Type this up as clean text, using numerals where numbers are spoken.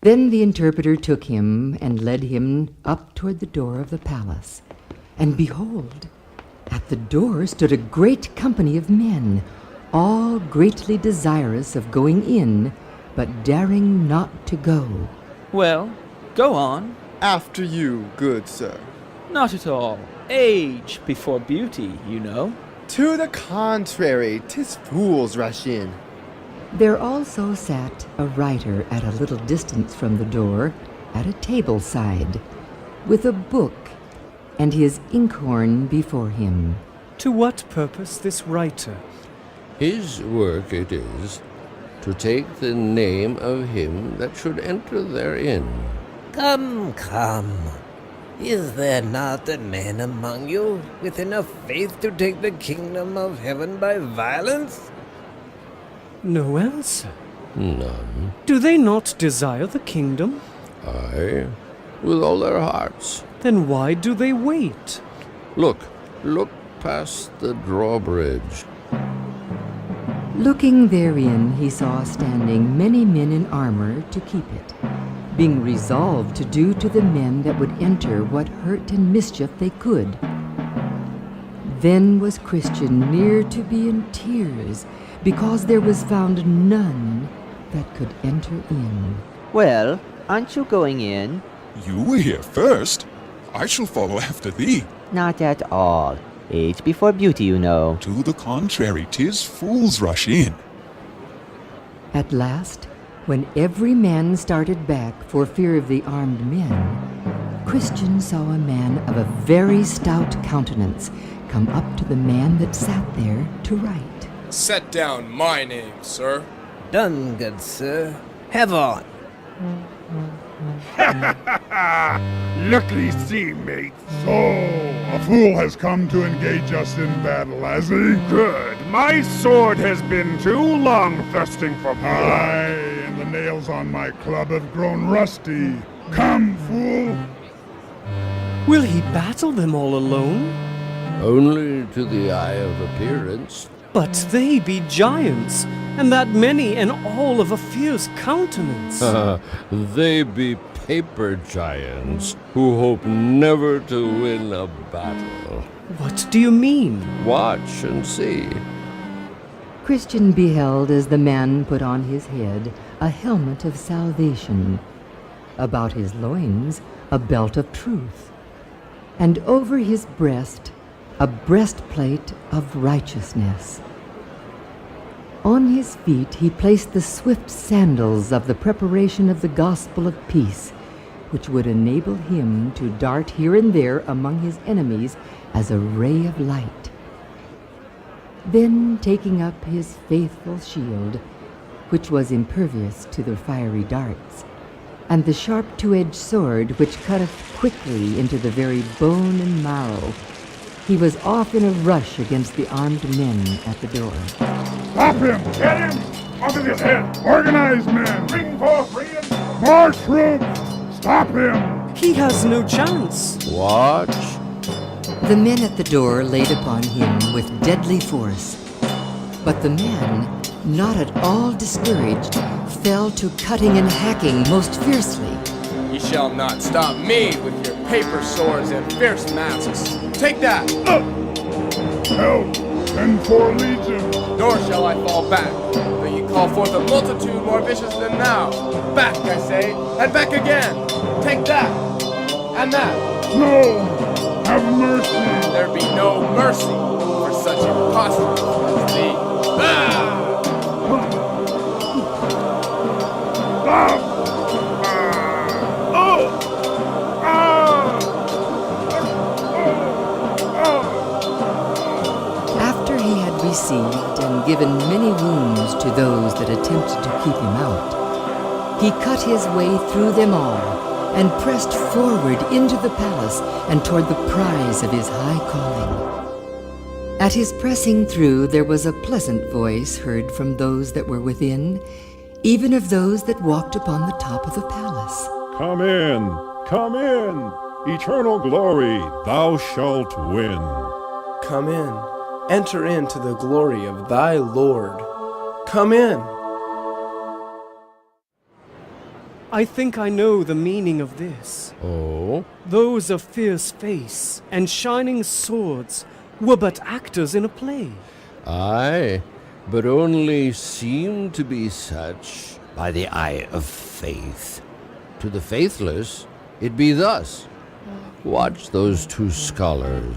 Then the interpreter took him and led him up toward the door of the palace. And behold, at the door stood a great company of men, all greatly desirous of going in, but daring not to go. Well, go on. After you, good sir. Not at all. Age before beauty, you know. To the contrary, 'tis fools rush in. There also sat a writer at a little distance from the door, at a table side, with a book and his inkhorn before him. To what purpose this writer? His work it is to take the name of him that should enter therein. Come, come. Is there not a man among you with enough faith to take the kingdom of heaven by violence? No answer. None. Do they not desire the kingdom? Aye, with all their hearts. Then why do they wait? Look past the drawbridge. Looking therein, he saw standing many men in armor to keep it, being resolved to do to the men that would enter what hurt and mischief they could. Then was Christian near to be in tears, because there was found none that could enter in. Well, aren't you going in? You were here first. I shall follow after thee. Not at all. Age before beauty, you know. To the contrary, 'tis fools rush in. At last, when every man started back for fear of the armed men, Christian saw a man of a very stout countenance come up to the man that sat there to write. Set down my name, sir. Done, good sir. Have on. Look ye see, mate. So, a fool has come to engage us in battle, has he? Good. My sword has been too long thirsting for blood. Aye, and the nails on my club have grown rusty. Come, fool. Will he battle them all alone? Only to the eye of appearance. But they be giants, and that many, and all of a fierce countenance. They be paper giants who hope never to win a battle. What do you mean? Watch and see. Christian beheld as the man put on his head a helmet of salvation, about his loins a belt of truth, and over his breast a breastplate of righteousness. On his feet he placed the swift sandals of the preparation of the gospel of peace, which would enable him to dart here and there among his enemies as a ray of light. Then, taking up his faithful shield, which was impervious to the fiery darts, and the sharp two-edged sword which cutteth quickly into the very bone and marrow, he was off in a rush against the armed men at the door. Stop him! Get him! Onto his head! Organize, men! Bring for freedom! More troops! Stop him! He has no chance. Watch. The men at the door laid upon him with deadly force. But the man, not at all discouraged, fell to cutting and hacking most fiercely. Ye shall not stop me with your paper swords and fierce masks. Take that! Help! Send for legion! Nor shall I fall back, though ye call forth a multitude more vicious than thou. Back, I say, and back again! Take that! And that! No! Have mercy! There be no mercy for such impostors as thee. Ah! Stop! After he had received and given many wounds to those that attempted to keep him out, he cut his way through them all, and pressed forward into the palace and toward the prize of his high calling. At his pressing through there was a pleasant voice heard from those that were within, even of those that walked upon the top of the palace. Come in! Come in! Eternal glory, thou shalt win. Come in. Enter into the glory of thy Lord. Come in. I think I know the meaning of this. Oh? Those of fierce face and shining swords were but actors in a play. Aye, but only seem to be such by the eye of faith. To the faithless, it be thus. Watch those two scholars.